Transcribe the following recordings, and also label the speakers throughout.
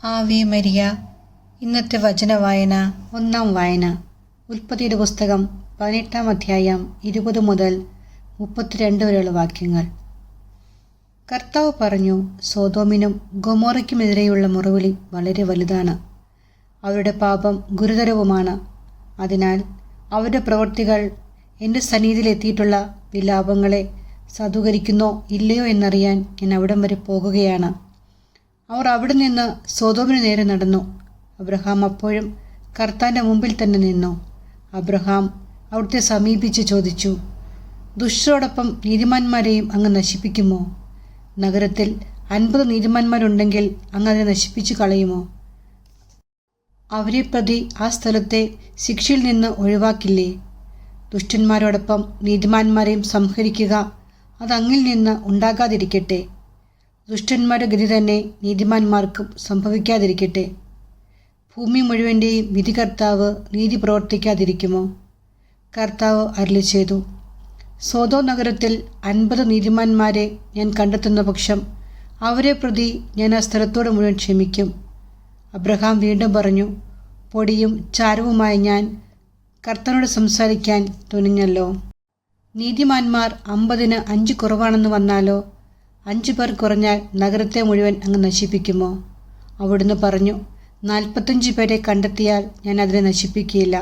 Speaker 1: Ave Maria. ഇന്നത്തെ വചനവായന. ഒന്നാം വായന ഉൽപ്പത്തിയുടെ പുസ്തകം 18-ാം അധ്യായം 20 മുതൽ 32 വരെയുള്ള വാക്യങ്ങൾ. കർത്താവ് പറഞ്ഞു, സോദോമിനും ഗൊമോറയ്ക്കുമെതിരെയുള്ള മുറവിളി വളരെ വലുതാണ്. അവരുടെ പാപം ഗുരുതരവുമാണ്. അതിനാൽ അവരുടെ പ്രവൃത്തികൾ എൻ്റെ സന്നിധിയിലെത്തിയിട്ടുള്ള വിലാപങ്ങളെ സാധൂകരിക്കുന്നോ ഇല്ലയോ എന്നറിയാൻ ഞാൻ അവിടം വരെ പോകുകയാണ്. അവർ അവിടെ നിന്ന് സോദോമിന് നേരെ നടന്നു. അബ്രഹാം അപ്പോഴും കർത്താൻ്റെ മുമ്പിൽ തന്നെ നിന്നു. അബ്രഹാം അവിടുത്തെ സമീപിച്ച് ചോദിച്ചു, ദുഷ്ടരോടൊപ്പം നീതിമാന്മാരെയും അങ്ങ് നശിപ്പിക്കുമോ? നഗരത്തിൽ 50 നീതിമാന്മാരുണ്ടെങ്കിൽ അങ്ങ് അതിനെ നശിപ്പിച്ചു കളയുമോ? അവരെ പ്രതി ആ സ്ഥലത്തെ ശിക്ഷയിൽ നിന്ന് ഒഴിവാക്കില്ലേ? ദുഷ്ടന്മാരോടൊപ്പം നീതിമാന്മാരെയും സംഹരിക്കുക, അത് അങ്ങിൽ നിന്ന് ഉണ്ടാകാതിരിക്കട്ടെ. ദുഷ്ടന്മാരുടെ ഗതി തന്നെ നീതിമാന്മാർക്കും സംഭവിക്കാതിരിക്കട്ടെ. ഭൂമി മുഴുവൻ്റെയും വിധികർത്താവ് നീതി പ്രവർത്തിക്കാതിരിക്കുമോ? കർത്താവ് അരുളിച്ചെയ്തു, സോദോം നഗരത്തിൽ 50 നീതിമാന്മാരെ ഞാൻ കണ്ടെത്തുന്ന പക്ഷം അവരെ പ്രതി ഞാൻ ആ സ്ഥലത്തോട് മുഴുവൻ ക്ഷമിക്കും. അബ്രഹാം വീണ്ടും പറഞ്ഞു, പൊടിയും ചാരവുമായ ഞാൻ കർത്താവിനോട് സംസാരിക്കാൻ തുനിഞ്ഞല്ലോ. നീതിമാന്മാർ 50-ന് 5 കുറവാണെന്ന് വന്നാലോ? 5 പേർ കുറഞ്ഞാൽ നഗരത്തെ മുഴുവൻ അങ്ങ് നശിപ്പിക്കുമോ? അവിടുന്ന് പറഞ്ഞു, 45 പേരെ കണ്ടെത്തിയാൽ ഞാൻ അതിനെ നശിപ്പിക്കുകയില്ല.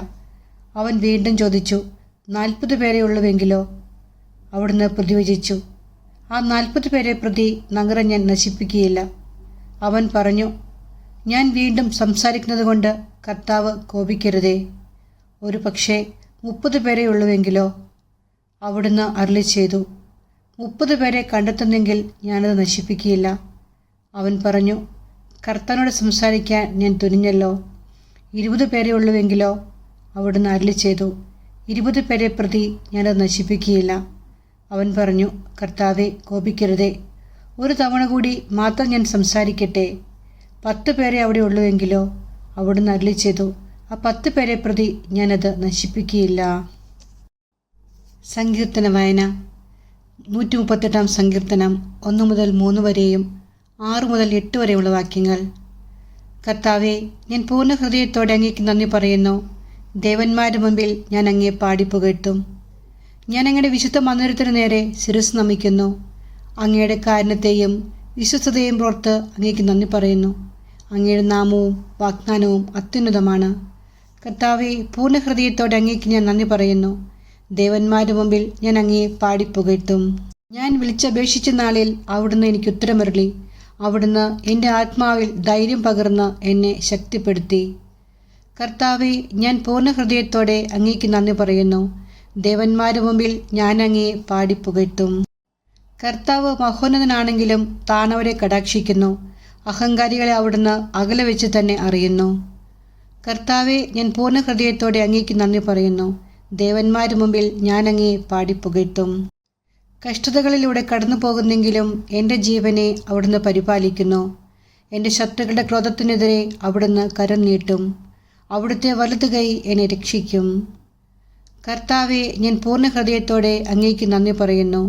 Speaker 1: അവൻ വീണ്ടും ചോദിച്ചു, 40 പേരെ ഉള്ളുവെങ്കിലോ? അവിടുന്ന് പ്രതിവചിച്ചു, ആ 40 പേരെ പ്രതി നഗരം ഞാൻ നശിപ്പിക്കുകയില്ല. അവൻ പറഞ്ഞു, ഞാൻ വീണ്ടും സംസാരിക്കുന്നത് കൊണ്ട് കർത്താവ് കോപിക്കരുതേ. ഒരു പക്ഷേ 30 പേരെ ഉള്ളുവെങ്കിലോ? അവിടുന്ന് അരുളിച്ചെയ്തു, 30 പേരെ കണ്ടെത്തുന്നെങ്കിൽ ഞാനത് നശിപ്പിക്കുകയില്ല. അവൻ പറഞ്ഞു, കർത്താവിനോട് സംസാരിക്കാൻ ഞാൻ തുനിഞ്ഞല്ലോ. 20 പേരെ ഉള്ളുവെങ്കിലോ? അവിടുന്ന് അരുളിച്ചെയ്തു, 20 പേരെ പ്രതി ഞാനത് നശിപ്പിക്കുകയില്ല. അവൻ പറഞ്ഞു, കർത്താവെ, കോപിക്കരുതേ. ഒരു തവണ കൂടി മാത്രം ഞാൻ സംസാരിക്കട്ടെ. 10 പേരെ അവിടെ ഉള്ളുവെങ്കിലോ? അവിടുന്ന് അരുളിച്ചെയ്തു, ആ 10 പേരെ പ്രതി ഞാനത് നശിപ്പിക്കുകയില്ല. സങ്കീർത്തന വായന. 138-ാം സങ്കീർത്തനം 1 മുതൽ 3 വരെയും 6 മുതൽ 8 വരെയുള്ള വാക്യങ്ങൾ. കർത്താവെ, ഞാൻ പൂർണ്ണ ഹൃദയത്തോടെ അങ്ങേക്ക് നന്ദി പറയുന്നു. ദേവന്മാരുടെ മുമ്പിൽ ഞാൻ അങ്ങേ പാടിപ്പുകഴ്ത്തും. ഞാൻ അങ്ങയുടെ വിശുദ്ധ മന്ദിരത്തിനു നേരെ ശിരസ് നമിക്കുന്നു. അങ്ങയുടെ കാരുണ്യത്തെയും വിശ്വസ്തതയും പുറത്ത് അങ്ങേക്ക് നന്ദി പറയുന്നു. അങ്ങയുടെ നാമവും വാഗ്ദാനവും അത്യുന്നതമാണ്. കർത്താവെ, പൂർണ്ണ ഹൃദയത്തോടെ അങ്ങേക്ക് ഞാൻ നന്ദി പറയുന്നു. ദേവന്മാരുടെ മുമ്പിൽ ഞാൻ അങ്ങയെ പാടിപ്പുകഴ്ത്തും. ഞാൻ വിളിച്ചപേക്ഷിച്ച നാളിൽ അവിടുന്ന് എനിക്ക് ഉത്തരമരുളി. അവിടുന്ന് എൻ്റെ ആത്മാവിൽ ധൈര്യം പകർന്ന് എന്നെ ശക്തിപ്പെടുത്തി. കർത്താവെ, ഞാൻ പൂർണ്ണ ഹൃദയത്തോടെ അങ്ങേക്ക് നന്ദി പറയുന്നു. ദേവന്മാരുടെ മുമ്പിൽ ഞാൻ അങ്ങയെ പാടിപ്പുകഴ്ത്തും. കർത്താവ് മഹോന്നതനാണെങ്കിലും താണവരെ കടാക്ഷിക്കുന്നു. അഹങ്കാരികളെ അവിടുന്ന് അകലെ വെച്ച് തന്നെ അറിയുന്നു. കർത്താവെ, ഞാൻ പൂർണ്ണ ഹൃദയത്തോടെ അങ്ങേക്ക് നന്ദി പറയുന്നു. ദേവന്മാരുടെ മുമ്പിൽ ഞാൻ അങ്ങയെ പാടിപ്പുകഴ്ത്തും. കഷ്ടതകളിലൂടെ കടന്നു പോകുന്നെങ്കിലും എൻ്റെ ജീവനെ അവിടുന്ന് പരിപാലിക്കുന്നു. എൻ്റെ ശത്രുക്കളുടെ ക്രോധത്തിനെതിരെ അവിടുന്ന് കരം നീട്ടും. അവിടുത്തെ വലതു കൈ എന്നെ രക്ഷിക്കും. കർത്താവെ, ഞാൻ പൂർണ്ണ ഹൃദയത്തോടെ അങ്ങേക്ക് നന്ദി പറയുന്നു.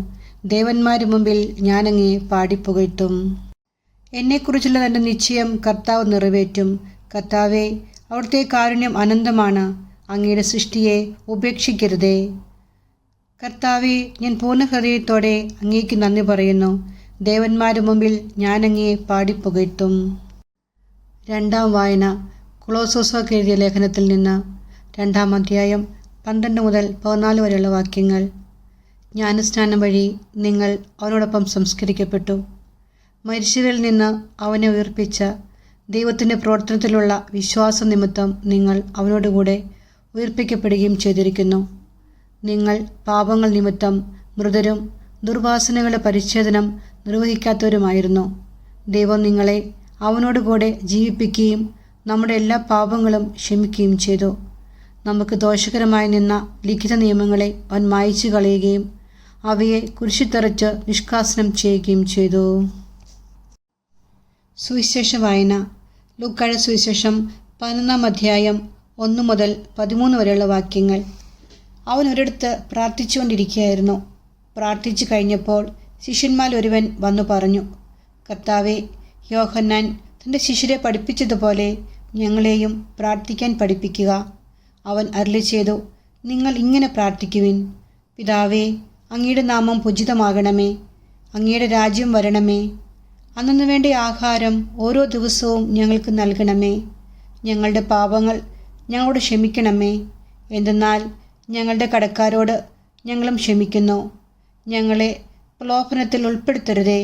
Speaker 1: ദേവന്മാരുടെ മുമ്പിൽ ഞാൻ അങ്ങയെ പാടിപ്പുകഴ്ത്തും. എന്നെക്കുറിച്ചുള്ള എൻ്റെ നിശ്ചയം കർത്താവ് നിറവേറ്റും. കർത്താവെ, അവിടുത്തെ കാരുണ്യം അനന്തമാണ്. അങ്ങയുടെ സൃഷ്ടിയെ ഉപേക്ഷിക്കരുതേ. കർത്താവെ, ഞാൻ പൂർണ്ണ ഹൃദയത്തോടെ അങ്ങേക്ക് നന്ദി പറയുന്നു. ദേവന്മാരുടെ മുമ്പിൽ ഞാൻ അങ്ങയെ പാടിപ്പുകഴ്ത്തും. 2-ാം വായന. കൊളോസ്സോസ്യർക്ക് എഴുതിയ ലേഖനത്തിൽ നിന്ന് 2-ാം അധ്യായം 12 മുതൽ 14 വരെയുള്ള വാക്യങ്ങൾ. ജ്ഞാനസ്നാനം വഴി നിങ്ങൾ അവനോടൊപ്പം സംസ്കരിക്കപ്പെട്ടു. മരിച്ചവരിൽ നിന്ന് അവനെ ഉയർപ്പിച്ച ദൈവത്തിൻ്റെ പ്രവർത്തനത്തിലുള്ള വിശ്വാസ നിമിത്തം നിങ്ങൾ അവനോടുകൂടെ ഉയർപ്പിക്കപ്പെടുകയും ചെയ്തിരിക്കുന്നു. നിങ്ങൾ പാപങ്ങൾ നിമിത്തം മൃതരും ദുർവാസനകളുടെ പരിച്ഛേദനം നിർവഹിക്കാത്തവരുമായിരുന്നു. ദൈവം നിങ്ങളെ അവനോടുകൂടെ ജീവിപ്പിക്കുകയും നമ്മുടെ എല്ലാ പാപങ്ങളും ക്ഷമിക്കുകയും ചെയ്തു. നമുക്ക് ദോഷകരമായി നിന്ന ലിഖിത നിയമങ്ങളെ അവൻ മായ്ച്ചു കളയുകയും അവയെ കുരിശിത്തറച്ച് നിഷ്കാസനം ചെയ്യുകയും ചെയ്തു. സുവിശേഷ വായന. ലൂക്കായുടെ സുവിശേഷം 11-ാം അധ്യായം 1 മുതൽ 13 വരെയുള്ള വാക്യങ്ങൾ. അവൻ ഒരിടത്ത് പ്രാർത്ഥിച്ചുകൊണ്ടിരിക്കുകയായിരുന്നു. പ്രാർത്ഥിച്ചു കഴിഞ്ഞപ്പോൾ ശിഷ്യന്മാരിൽ ഒരുവൻ വന്നു പറഞ്ഞു, കർത്താവെ, യോഹന്നാൻ തൻ്റെ ശിഷ്യരെ പഠിപ്പിച്ചതുപോലെ ഞങ്ങളെയും പ്രാർത്ഥിക്കാൻ പഠിപ്പിക്കുക. അവൻ അരുളി ചെയ്തു, നിങ്ങൾ ഇങ്ങനെ പ്രാർത്ഥിക്കുവിൻ. പിതാവേ, അങ്ങയുടെ നാമം പൂജിതമാകണമേ. അങ്ങയുടെ രാജ്യം വരണമേ. അന്നു വേണ്ട ആഹാരം ഓരോ ദിവസവും ഞങ്ങൾക്ക് നൽകണമേ. ഞങ്ങളുടെ പാപങ്ങൾ ഞങ്ങളോട് ക്ഷമിക്കണമേ, എന്തെന്നാൽ ഞങ്ങളുടെ കടക്കാരോട് ഞങ്ങളും ക്ഷമിക്കുന്നു. ഞങ്ങളെ പ്രലോഭനത്തിൽ ഉൾപ്പെടുത്തരുതേ.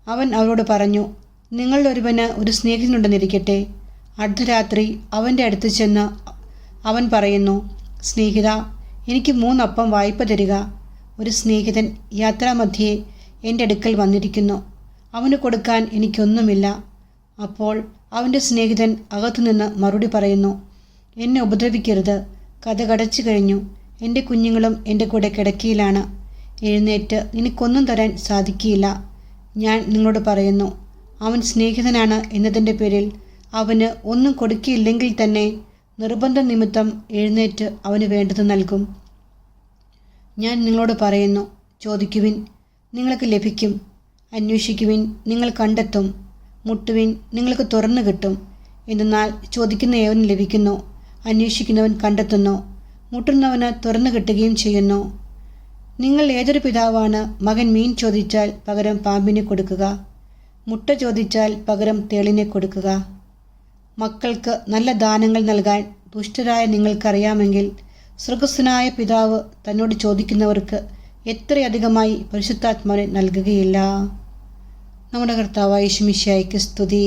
Speaker 1: അവൻ അവരോട് പറഞ്ഞു, നിങ്ങളിലൊരുവന് ഒരു സ്നേഹിതനുണ്ടെന്നിരിക്കട്ടെ. അർദ്ധരാത്രി അവൻ്റെ അടുത്ത് ചെന്ന് അവൻ പറയുന്നു, സ്നേഹിത, എനിക്ക് 3 അപ്പം വായ്പ തരിക. ഒരു സ്നേഹിതൻ യാത്രാമധ്യേ എൻ്റെ അടുക്കൽ വന്നിരിക്കുന്നു. അവന് കൊടുക്കാൻ എനിക്കൊന്നുമില്ല. അപ്പോൾ അവൻ്റെ സ്നേഹിതൻ അകത്തുനിന്ന് മറുപടി പറയുന്നു, എന്നെ ഉപദ്രവിക്കരുത്. കതകടച്ചു കഴിഞ്ഞു. എൻ്റെ കുഞ്ഞുങ്ങളും എൻ്റെ കൂടെ കിടക്കയിലാണ്. എഴുന്നേറ്റ് നിനക്കൊന്നും തരാൻ സാധിക്കില്ല. ഞാൻ നിങ്ങളോട് പറയുന്നു, അവൻ സ്നേഹിതനാണ് എന്നതിൻ്റെ പേരിൽ അവന് ഒന്നും കൊടുക്കിയില്ലെങ്കിൽ തന്നെ നിർബന്ധ നിമിത്തം എഴുന്നേറ്റ് അവന് വേണ്ടത് നൽകും. ഞാൻ നിങ്ങളോട് പറയുന്നു, ചോദിക്കുവിൻ, നിങ്ങൾക്ക് ലഭിക്കും. അന്വേഷിക്കുവിൻ, നിങ്ങൾ കണ്ടെത്തും. മുട്ടുവിൻ, നിങ്ങൾക്ക് തുറന്നു കിട്ടും. എന്തെന്നാൽ ചോദിക്കുന്ന ഏവനും ലഭിക്കുന്നു, അന്വേഷിക്കുന്നവൻ കണ്ടെത്തുന്നു, മുട്ടുന്നവന് തുറന്നു കിട്ടുകയും ചെയ്യുന്നു. നിങ്ങൾ ഏതൊരു പിതാവാണ് മകൻ മീൻ ചോദിച്ചാൽ പകരം പാമ്പിനെ കൊടുക്കുക? മുട്ട ചോദിച്ചാൽ പകരം തേളിനെ കൊടുക്കുക? മക്കൾക്ക് നല്ല ദാനങ്ങൾ നൽകാൻ ദുഷ്ടരായ നിങ്ങൾക്കറിയാമെങ്കിൽ സ്വർഗസ്ഥനായ പിതാവ് തന്നോട് ചോദിക്കുന്നവർക്ക് എത്രയധികമായി പരിശുദ്ധാത്മാവിനെ നൽകുകയില്ല. നമ്മുടെ കർത്താവായ യേശു മിശിഹായ്ക്ക് സ്തുതി.